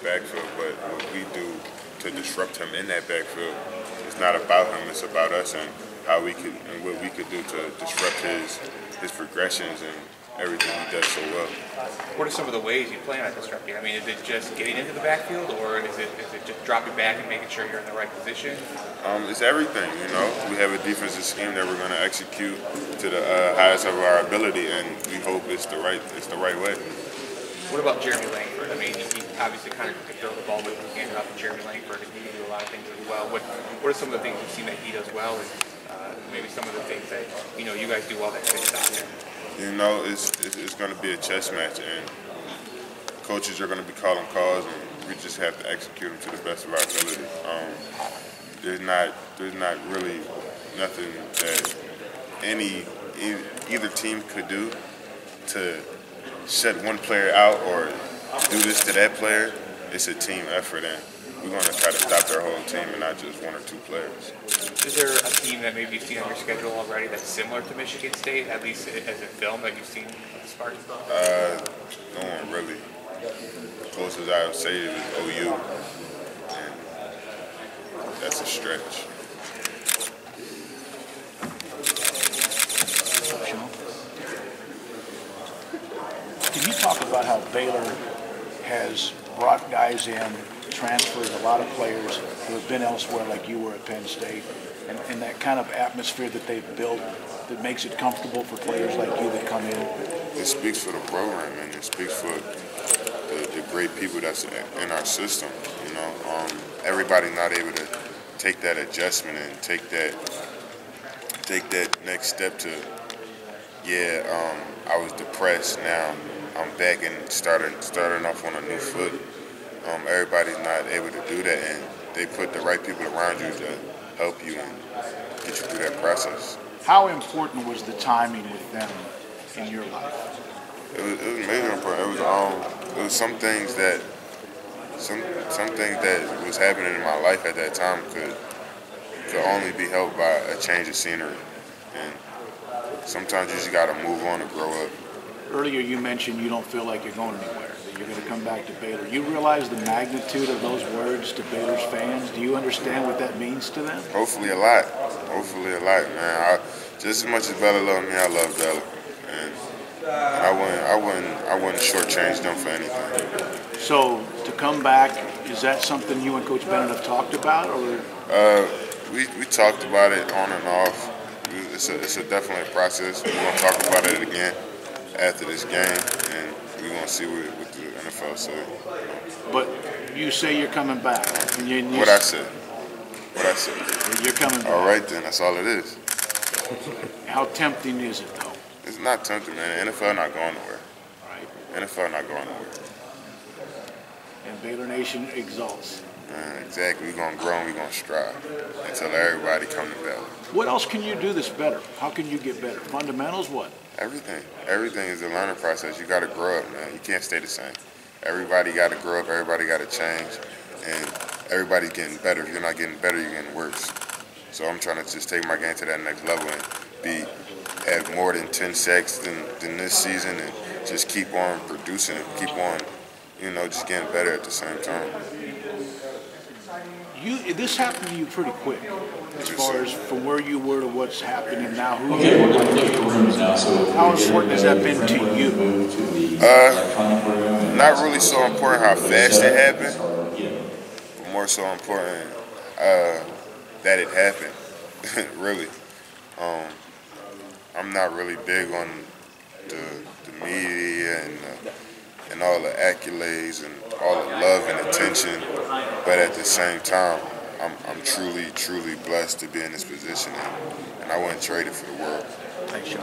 backfield, but what we do to disrupt him in that backfield, it's not about him, it's about us and how we could and what we could do to disrupt his progressions and everything he does so well. What are some of the ways you plan on disrupting? I mean, is it just getting into the backfield, or is it just dropping back and making sure you're in the right position? It's everything, you know. We have a defensive scheme that we're going to execute to the highest of our ability, and we hope it's the right way. What about Jeremy Langford? I mean, he obviously kind of could throw the ball, but he handed off to Jeremy Langford, and he can do a lot of things as well. What are some of the things you've seen that he does well, and maybe some of the things that you guys do well that can stop him? You know, it's going to be a chess match, and coaches are going to be calling calls, and we just have to execute them to the best of our ability. There's not really nothing that either team could do to shut one player out or do this to that player. It's a team effort, and we're going to try to stop their whole team and not just one or two players. Is there a team that maybe you've seen on your schedule already that's similar to Michigan State, at least as a film that you've seen with the Spartans? No one really. Closest I would say is OU, and that's a stretch. Can you talk about how Baylor has brought guys in, transferred a lot of players who have been elsewhere like you were at Penn State, and that kind of atmosphere that they've built that makes it comfortable for players like you that come in? It speaks for the program, and it speaks for the great people that's in our system. You know, everybody's not able to take that adjustment and take that next step to, I was depressed, now I'm back and starting off on a new foot. Everybody's not able to do that, and they put the right people around you to help you and get you through that process. How important was the timing with them in your life? It was major important. It was some things that was happening in my life at that time could only be helped by a change of scenery, and sometimes you just got to move on and grow up. Earlier you mentioned you don't feel like you're going anywhere, that you're going to come back to Baylor. You realize the magnitude of those words to Baylor's fans? Do you understand what that means to them? Hopefully a lot. Hopefully a lot, man. Just as much as Baylor loved me, I love Baylor. And I wouldn't shortchange them for anything. So to come back, is that something you and Coach Bennett have talked about, or? We talked about it on and off. It's definitely a process. We're gonna talk about it again after this game, and we're gonna see what the NFL says. But you say you're coming back. What I said. You're coming back. All right then, that's all it is. How tempting is it though? It's not tempting, man. The NFL not going nowhere. Right. NFL not going nowhere. And Baylor Nation exalts. Exactly. We're going to grow and we're going to strive until everybody come to Baylor. What else can you do that's better? How can you get better? Fundamentals, what? Everything. Everything is a learning process. You got to grow up, man. You can't stay the same. Everybody got to grow up. Everybody got to change. And everybody's getting better. If you're not getting better, you're getting worse. So I'm trying to just take my game to that next level and have more than 10 sacks than this season, and just keep on producing and keep on, just getting better at the same time. This happened to you pretty quick, as far as from where you were to what's happening now. How important has that been to you? Not really so important how fast it happened, but more so important that it happened, really. I'm not really big on the media and all the accolades and all the love and attention, but at the same time, I'm truly, truly blessed to be in this position, and I wouldn't trade it for the world. Thanks, Shawn.